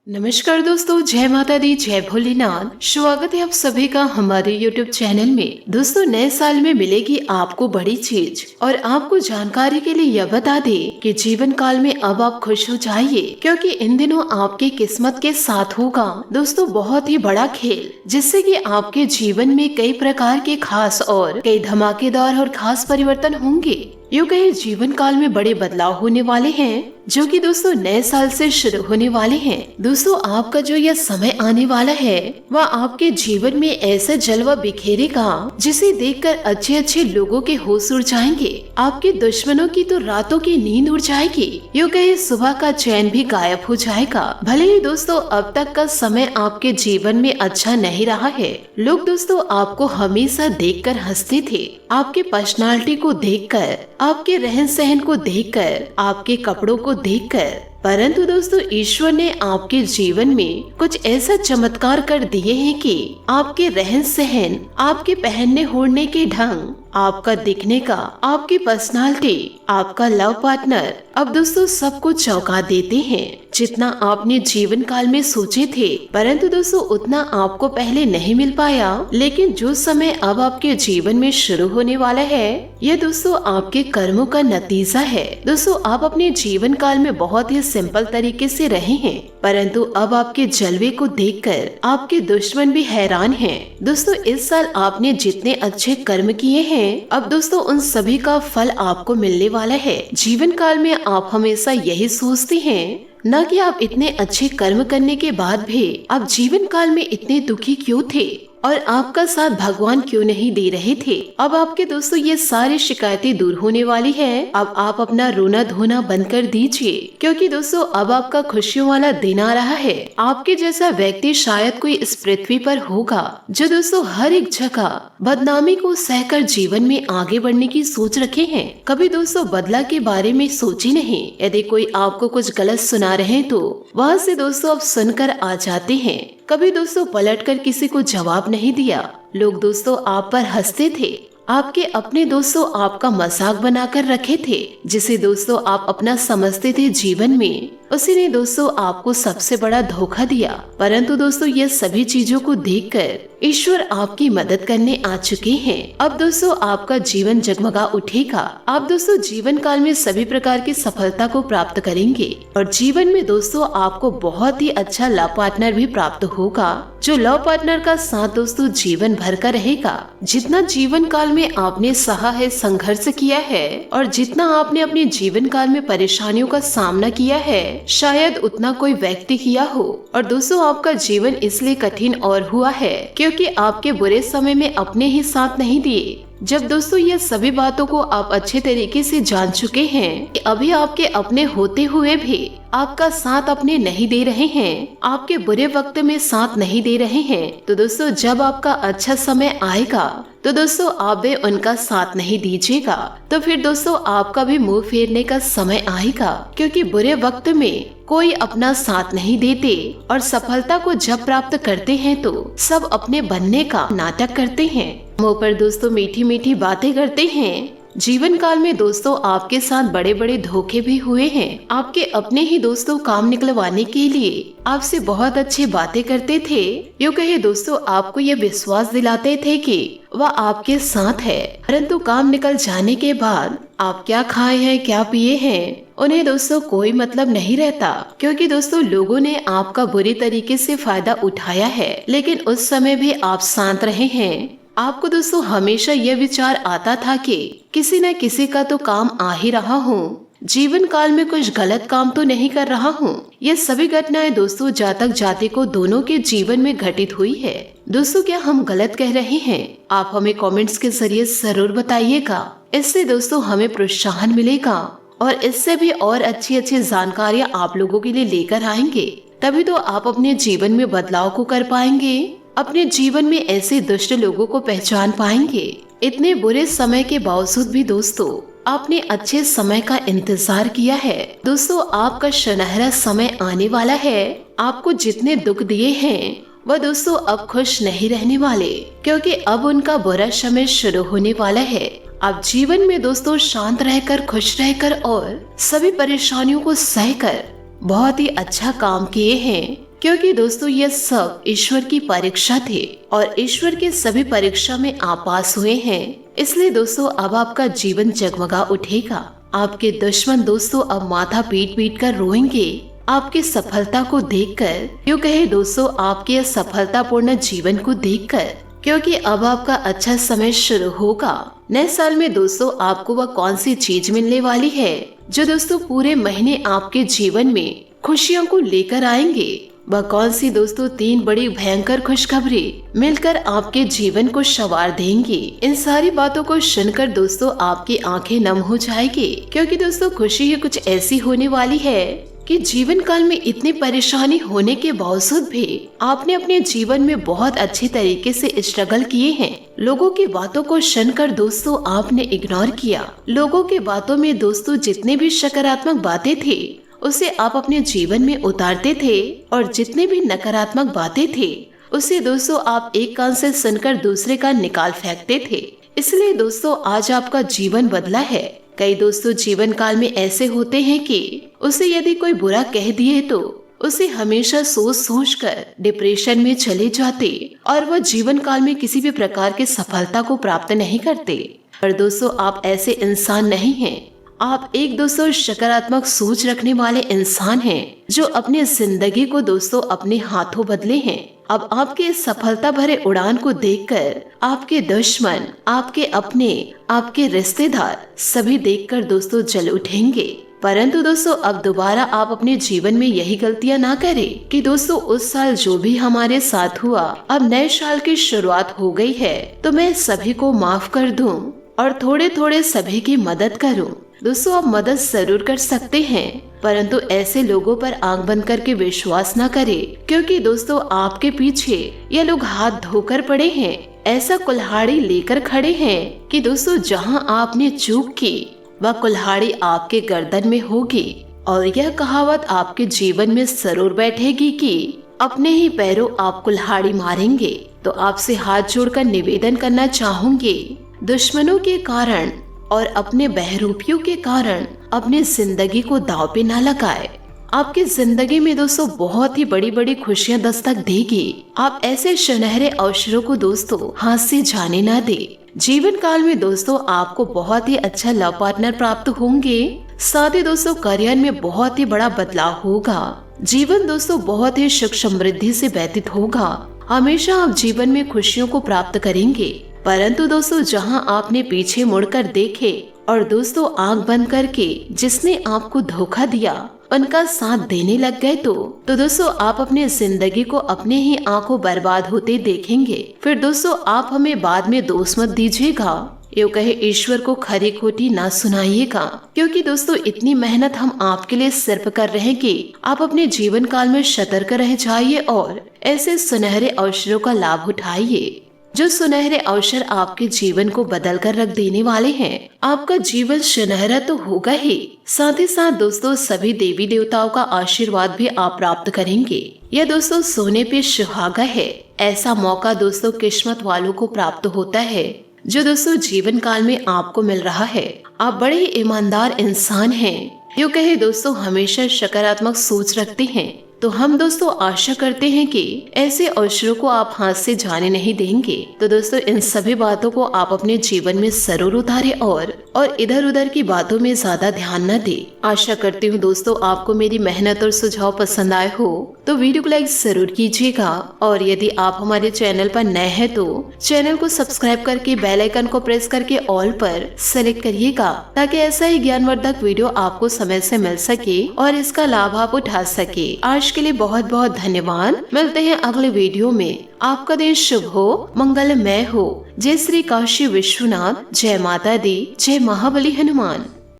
नमस्कार दोस्तों, जय माता दी, जय भोलेनाथ। स्वागत है आप सभी का हमारे YouTube चैनल में। दोस्तों, नए साल में मिलेगी आपको बड़ी चीज और आपको जानकारी के लिए यह बता दें कि जीवन काल में अब आप खुश हो जाइए, क्योंकि इन दिनों आपकी किस्मत के साथ होगा दोस्तों बहुत ही बड़ा खेल, जिससे कि आपके जीवन में कई प्रकार के खास और कई धमाकेदार और खास परिवर्तन होंगे। यूं कहे जीवन काल में बड़े बदलाव होने वाले हैं, जो कि दोस्तों नए साल से शुरू होने वाले हैं। दोस्तों, आपका जो यह समय आने वाला है वह आपके जीवन में ऐसा जलवा बिखेरेगा जिसे देखकर अच्छे अच्छे लोगों के होश उड़ जाएंगे। आपके दुश्मनों की तो रातों की नींद उड़ जाएगी। यूं कहे सुबह का चैन भी गायब हो जाएगा। भले ही दोस्तों अब तक का समय आपके जीवन में अच्छा नहीं रहा है, लोग दोस्तों आपको हमेशा देखकर हंसते थे। आपके पर्सनालिटी को देखकर, आपके रहन सहन को देखकर, आपके कपड़ों को देखकर, परंतु दोस्तों ईश्वर ने आपके जीवन में कुछ ऐसा चमत्कार कर दिए हैं कि आपके रहन सहन, आपके पहनने ओढ़ने के ढंग, आपका दिखने का, आपकी पर्सनालिटी, आपका लव पार्टनर अब दोस्तों सब कुछ चौंका देते हैं। जितना आपने जीवन काल में सोचे थे, परंतु दोस्तों उतना आपको पहले नहीं मिल पाया, लेकिन जो समय अब आपके जीवन में शुरू होने वाला है यह दोस्तों आपके कर्मों का नतीजा है। दोस्तों, आप अपने जीवन काल में बहुत ही सिंपल तरीके से रहे हैं, परंतु अब आपके जलवे को देखकर आपके दुश्मन भी हैरान हैं। दोस्तों, इस साल आपने जितने अच्छे कर्म किए हैं, अब दोस्तों उन सभी का फल आपको मिलने वाला है। जीवन काल में आप हमेशा यही सोचते हैं न कि आप इतने अच्छे कर्म करने के बाद भी आप जीवन काल में इतने दुखी क्यों थे और आपका साथ भगवान क्यों नहीं दे रहे थे। अब आपके दोस्तों ये सारी शिकायतें दूर होने वाली है। अब आप अपना रोना धोना बंद कर दीजिए, क्योंकि दोस्तों अब आपका खुशियों वाला दिन आ रहा है। आपके जैसा व्यक्ति शायद कोई इस पृथ्वी पर होगा जो दोस्तों हर एक जगह बदनामी को सहकर जीवन में आगे बढ़ने की सोच रखे हैं। कभी दोस्तों बदला के बारे में सोची नहीं। यदि कोई आपको कुछ गलत सुना रहे तो वहाँ से दोस्तों आप सुनकर आ जाते हैं। कभी दोस्तों पलटकर किसी को जवाब नहीं दिया। लोग दोस्तों आप पर हंसते थे। आपके अपने दोस्तों आपका मजाक बनाकर रखे थे। जिसे दोस्तों आप अपना समझते थे जीवन में, उसी ने दोस्तों आपको सबसे बड़ा धोखा दिया। परंतु दोस्तों ये सभी चीजों को देखकर ईश्वर आपकी मदद करने आ चुके हैं। अब दोस्तों आपका जीवन जगमगा उठेगा। आप दोस्तों जीवन काल में सभी प्रकार की सफलता को प्राप्त करेंगे और जीवन में दोस्तों आपको बहुत ही अच्छा लव पार्टनर भी प्राप्त होगा, जो लव पार्टनर का साथ दोस्तों जीवन भर का रहेगा। जितना जीवन काल में आपने सहा है, संघर्ष किया है और जितना आपने अपने जीवन काल में परेशानियों का सामना किया है, शायद उतना कोई व्यक्ति किया हो। और दोस्तों आपका जीवन इसलिए कठिन और हुआ है क्योंकि आपके बुरे समय में अपने ही साथ नहीं दिए। जब दोस्तों ये सभी बातों को आप अच्छे तरीके से जान चुके हैं कि अभी आपके अपने होते हुए भी आपका साथ अपने नहीं दे रहे हैं, आपके बुरे वक्त में साथ नहीं दे रहे हैं, तो दोस्तों जब आपका अच्छा समय आएगा तो दोस्तों आप भी उनका साथ नहीं दीजिएगा। तो फिर दोस्तों आपका भी मुंह फेरने का समय आएगा, क्योंकि बुरे वक्त में कोई अपना साथ नहीं देते और सफलता को जब प्राप्त करते हैं तो सब अपने बनने का नाटक करते हैं, मुंह पर दोस्तों मीठी मीठी बातें करते हैं। जीवन काल में दोस्तों आपके साथ बड़े बड़े धोखे भी हुए हैं। आपके अपने ही दोस्तों काम निकलवाने के लिए आपसे बहुत अच्छी बातें करते थे। यूं कहे दोस्तों आपको ये विश्वास दिलाते थे कि वह आपके साथ है, परंतु काम निकल जाने के बाद आप क्या खाए हैं, क्या पिए हैं, उन्हें दोस्तों कोई मतलब नहीं रहता, क्योंकि दोस्तों लोगों ने आपका बुरी तरीके से फायदा उठाया है। लेकिन उस समय भी आप शांत रहे हैं। आपको दोस्तों हमेशा यह विचार आता था कि किसी न किसी का तो काम आ ही रहा हूँ, जीवन काल में कुछ गलत काम तो नहीं कर रहा हूँ। ये सभी घटनाएं दोस्तों जातक जाति को दोनों के जीवन में घटित हुई है। दोस्तों क्या हम गलत कह रहे हैं? आप हमें कमेंट्स के जरिए जरूर बताइएगा। इससे दोस्तों हमें प्रोत्साहन मिलेगा और इससे भी और अच्छी अच्छी जानकारियाँ आप लोगों के लिए लेकर आएंगे। तभी तो आप अपने जीवन में बदलाव को कर पाएंगे, अपने जीवन में ऐसे दुष्ट लोगों को पहचान पाएंगे। इतने बुरे समय के बावजूद भी दोस्तों आपने अच्छे समय का इंतजार किया है। दोस्तों आपका सुनहरा समय आने वाला है। आपको जितने दुख दिए हैं वह दोस्तों अब खुश नहीं रहने वाले, क्योंकि अब उनका बुरा समय शुरू होने वाला है। आप जीवन में दोस्तों शांत रहकर, खुश रहकर और सभी परेशानियों को सहकर बहुत ही अच्छा काम किए हैं, क्योंकि दोस्तों ये सब ईश्वर की परीक्षा थे और ईश्वर के सभी परीक्षा में आप पास हुए हैं। इसलिए दोस्तों अब आपका जीवन जगमगा उठेगा। आपके दुश्मन दोस्तों अब माथा पीट पीट कर रोएंगे आपकी सफलता को देखकर, यूँ कहे दोस्तों आपके सफलतापूर्ण जीवन को देखकर, क्योंकि अब आपका अच्छा समय शुरू होगा। नए साल में दोस्तों आपको वह कौन सी चीज मिलने वाली है जो दोस्तों पूरे महीने आपके जीवन में खुशियों को लेकर आएंगे। वह कौन सी दोस्तों 3 बड़ी भयंकर खुशखबरी मिलकर आपके जीवन को संवार देंगी। इन सारी बातों को सुनकर दोस्तों आपकी आंखें नम हो जाएगी, क्योंकि दोस्तों खुशी ही कुछ ऐसी होने वाली है कि जीवन काल में इतनी परेशानी होने के बावजूद भी आपने अपने जीवन में बहुत अच्छे तरीके से स्ट्रगल किए हैं। लोगों की बातों को सुनकर दोस्तों आपने इग्नोर किया। लोगों की बातों में दोस्तों जितने भी सकारात्मक बातें थे उसे आप अपने जीवन में उतारते थे और जितने भी नकारात्मक बातें थे उसे दोस्तों आप एक कान से सुनकर दूसरे कान निकाल फेंकते थे। इसलिए दोस्तों आज आपका जीवन बदला है। कई दोस्तों जीवन काल में ऐसे होते हैं कि उसे यदि कोई बुरा कह दिए तो उसे हमेशा सोच सोच कर डिप्रेशन में चले जाते और वह जीवन काल में किसी भी प्रकार की सफलता को प्राप्त नहीं करते। पर दोस्तों आप ऐसे इंसान नहीं हैं। आप एक दोस्तों सकारात्मक सोच रखने वाले इंसान हैं जो अपनी जिंदगी को दोस्तों अपने हाथों बदले हैं। अब आपके सफलता भरे उड़ान को देखकर आपके दुश्मन, आपके अपने, आपके रिश्तेदार सभी देखकर दोस्तों जल उठेंगे। परंतु दोस्तों अब दोबारा आप अपने जीवन में यही गलतियां ना करें कि दोस्तों उस साल जो भी हमारे साथ हुआ, अब नए साल की शुरुआत हो गई है तो मैं सभी को माफ कर दूं और थोड़े थोड़े सभी की मदद करूं। दोस्तों आप मदद जरूर कर सकते हैं, परंतु ऐसे लोगों पर आंख बंद करके विश्वास न करें, क्योंकि दोस्तों आपके पीछे ये लोग हाथ धोकर पड़े हैं, ऐसा कुल्हाड़ी लेकर खड़े हैं कि दोस्तों जहां आपने चूक की वह कुल्हाड़ी आपके गर्दन में होगी। और यह कहावत आपके जीवन में जरूर बैठेगी कि अपने ही पैरों आप कुल्हाड़ी मारेंगे। तो आपसे हाथ जोड़कर निवेदन करना चाहूंगी, दुश्मनों के कारण और अपने बहरूपियों के कारण अपनी जिंदगी को दांव पे न लगाए। आपकी जिंदगी में दोस्तों बहुत ही बड़ी बड़ी खुशियां दस्तक देगी। आप ऐसे सुनहरे अवसरों को दोस्तों हाथ से जाने ना दे। जीवन काल में दोस्तों आपको बहुत ही अच्छा लव पार्टनर प्राप्त होंगे। साथ ही दोस्तों करियर में बहुत ही बड़ा बदलाव होगा। जीवन दोस्तों बहुत ही सुख समृद्धि से व्यतीत होगा। हमेशा आप जीवन में खुशियों को प्राप्त करेंगे। परंतु दोस्तों जहां आपने पीछे मुड़कर देखे और दोस्तों आंख बंद करके जिसने आपको धोखा दिया उनका साथ देने लग गए तो दोस्तों आप अपने जिंदगी को अपने ही आंखों बर्बाद होते देखेंगे। फिर दोस्तों आप हमें बाद में दोष मत दीजिएगा, यूँ कहे ईश्वर को खरी खोटी ना सुनाइएगा, क्योंकि दोस्तों इतनी मेहनत हम आपके लिए सिर्फ कर रहे हैं कि आप अपने जीवन काल में सतर्क रह जाइए और ऐसे सुनहरे अवसरों का लाभ उठाइए जो सुनहरे अवसर आपके जीवन को बदल कर रख देने वाले हैं। आपका जीवन सुनहरा तो होगा ही, साथ ही साथ दोस्तों सभी देवी देवताओं का आशीर्वाद भी आप प्राप्त करेंगे। यह दोस्तों सोने पे सुहागा है। ऐसा मौका दोस्तों किस्मत वालों को प्राप्त होता है जो दोस्तों जीवन काल में आपको मिल रहा है। आप बड़े ही ईमानदार इंसान हैं, यूँ कहे दोस्तों हमेशा सकारात्मक सोच रखते हैं। तो हम दोस्तों आशा करते हैं कि ऐसे अवसरों को आप हाथ से जाने नहीं देंगे। तो दोस्तों इन सभी बातों को आप अपने जीवन में जरूर उतारें और इधर उधर की बातों में ज्यादा ध्यान न दें। आशा करती हूँ दोस्तों आपको मेरी मेहनत और सुझाव पसंद आए हो तो वीडियो को लाइक जरूर कीजिएगा। और यदि आप हमारे चैनल पर नए हैं तो चैनल को सब्सक्राइब करके बेल आइकन को प्रेस करके ऑल पर सेलेक्ट करिएगा, ताकि ऐसा ही ज्ञानवर्धक वीडियो आपको समय से मिल सके और इसका लाभ आप उठा सके। आज के लिए बहुत बहुत धन्यवाद। मिलते हैं अगले वीडियो में। आपका दिन शुभ हो, मंगलमय हो। जय श्री काशी विश्वनाथ, जय माता दी, जय महाबली हनुमान।